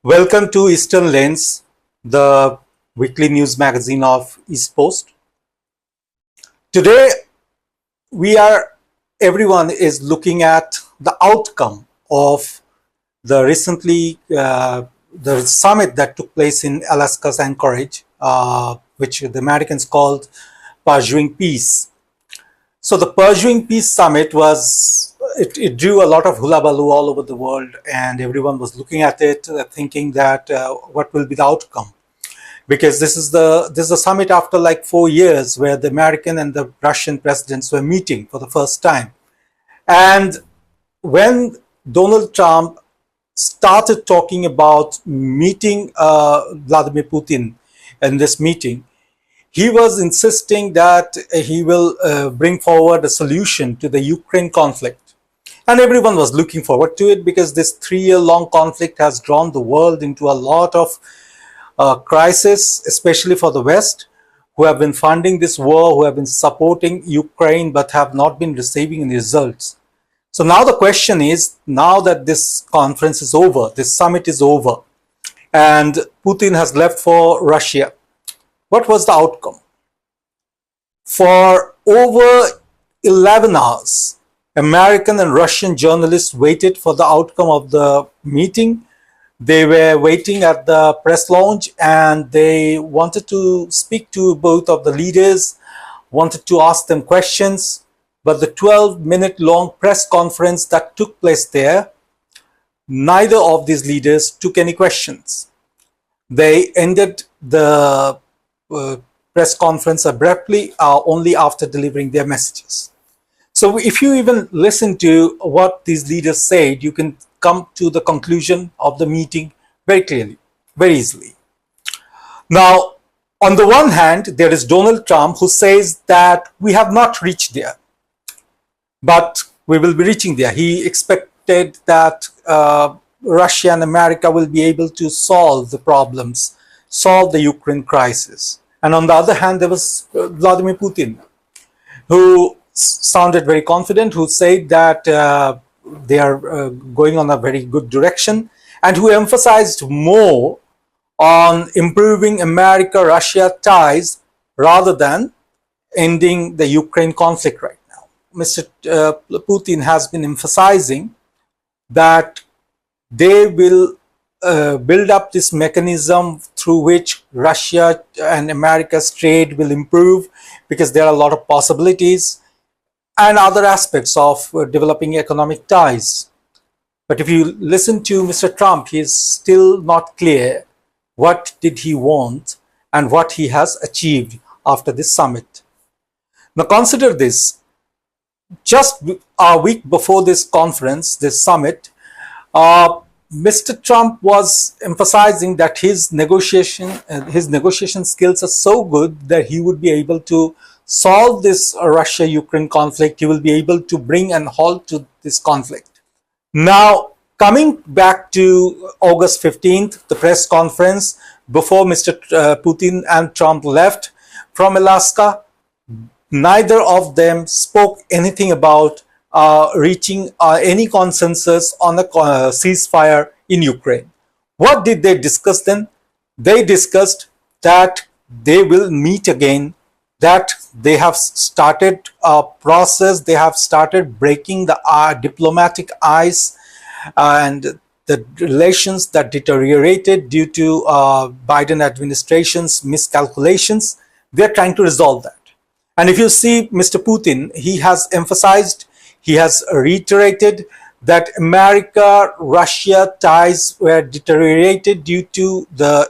Welcome to Eastern Lens, the weekly news magazine of East Post. Today, everyone is looking at the outcome of the the summit that took place in Alaska's Anchorage, which the Americans called Pursuing Peace. So the Pursuing Peace Summit it drew a lot of hullabaloo all over the world, and everyone was looking at it, thinking that what will be the outcome, because this is a summit after like 4 years where the American and the Russian presidents were meeting for the first time. And when Donald Trump started talking about meeting Vladimir Putin in this meeting, he was insisting that he will bring forward a solution to the Ukraine conflict. And everyone was looking forward to it because this 3-year-long conflict has drawn the world into a lot of crisis, especially for the West, who have been funding this war, who have been supporting Ukraine, but have not been receiving any results. So now the question is, now that this conference is over, this summit is over, and Putin has left for Russia, what was the outcome? For over 11 hours, American and Russian journalists waited for the outcome of the meeting. They were waiting at the press lounge and they wanted to speak to both of the leaders, wanted to ask them questions. But the 12-minute long press conference that took place there, neither of these leaders took any questions. They ended the press conference abruptly, only after delivering their messages. So if you even listen to what these leaders said, you can come to the conclusion of the meeting very clearly, very easily. Now, on the one hand, there is Donald Trump, who says that we have not reached there, but we will be reaching there. He expected that Russia and America will be able to solve the problems, solve the Ukraine crisis. And on the other hand, there was Vladimir Putin, who sounded very confident, who said that they are going on a very good direction, and who emphasized more on improving America-Russia ties rather than ending the Ukraine conflict right now. Mr. Putin has been emphasizing that they will build up this mechanism through which Russia and America's trade will improve, because there are a lot of possibilities and other aspects of developing economic ties. But if you listen to Mr. Trump, he is still not clear what did he want and what he has achieved after this summit. Now consider this. Just a week before this conference, this summit, Mr. Trump was emphasizing that his negotiation skills are so good that he would be able to solve this Russia-Ukraine conflict. He will be able to bring an halt to this conflict. Now, coming back to August 15th, the press conference before Mr. Putin and Trump left from Alaska, neither of them spoke anything about reaching any consensus on a ceasefire in Ukraine. What did they discuss then? They discussed that they will meet again, that they have started a process, they have started breaking the diplomatic ice and the relations that deteriorated due to Biden administration's miscalculations. They're trying to resolve that. And if you see Mr. Putin, he has emphasized, he has reiterated that America-Russia ties were deteriorated due to the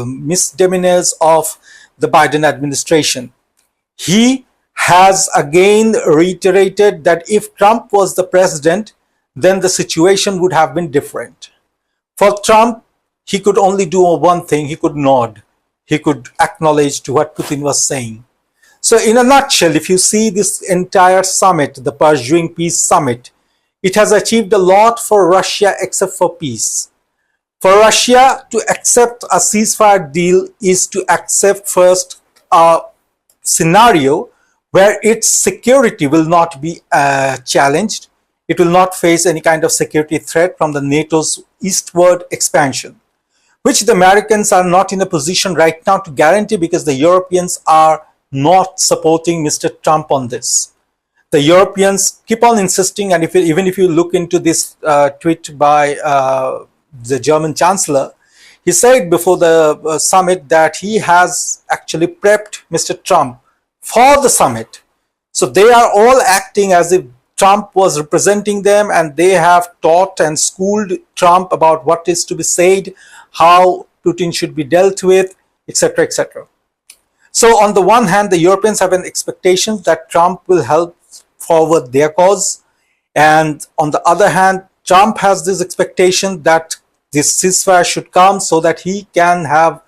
misdemeanors of the Biden administration. He has again reiterated that if Trump was the president, then the situation would have been different. For Trump, he could only do one thing: he could nod. He could acknowledge to what Putin was saying. So in a nutshell, if you see this entire summit, the Pursuing Peace Summit, it has achieved a lot for Russia except for peace. For Russia to accept a ceasefire deal is to accept first a scenario where its security will not be challenged, it will not face any kind of security threat from the NATO's eastward expansion, which the Americans are not in a position right now to guarantee because the Europeans are not supporting Mr. Trump on this. The Europeans keep on insisting, and even if you look into this tweet by the German Chancellor, he said before the summit that he has actually prepped Mr. Trump for the summit. So they are all acting as if Trump was representing them, and they have taught and schooled Trump about what is to be said, how Putin should be dealt with, etc., etc. So on the one hand, the Europeans have an expectation that Trump will help forward their cause, and on the other hand, Trump has this expectation that this ceasefire should come so that he can have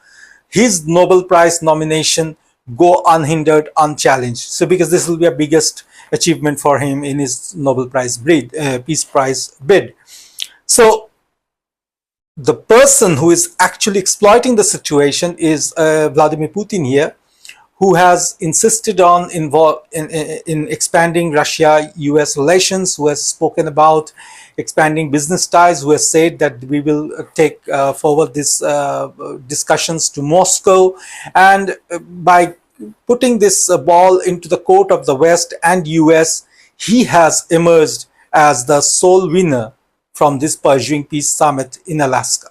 his Nobel Prize nomination go unhindered, unchallenged. So because this will be a biggest achievement for him in his Nobel Prize Peace Prize bid. So the person who is actually exploiting the situation is Vladimir Putin here, who has insisted on in expanding Russia-US relations, who has spoken about expanding business ties, who has said that we will take forward these discussions to Moscow. And by putting this ball into the court of the West and US, he has emerged as the sole winner from this Pursuing Peace Summit in Alaska.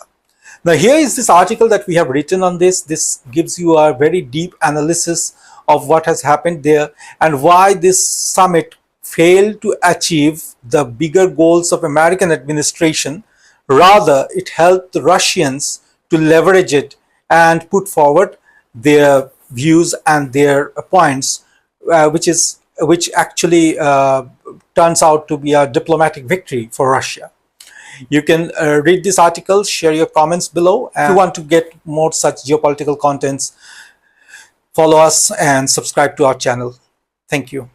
Now here is this article that we have written on this. This gives you a very deep analysis of what has happened there and why this summit failed to achieve the bigger goals of American administration. Rather, it helped the Russians to leverage it and put forward their views and their points, which actually turns out to be a diplomatic victory for Russia. You can read this article, share your comments below. And if you want to get more such geopolitical contents, follow us and subscribe to our channel. Thank you.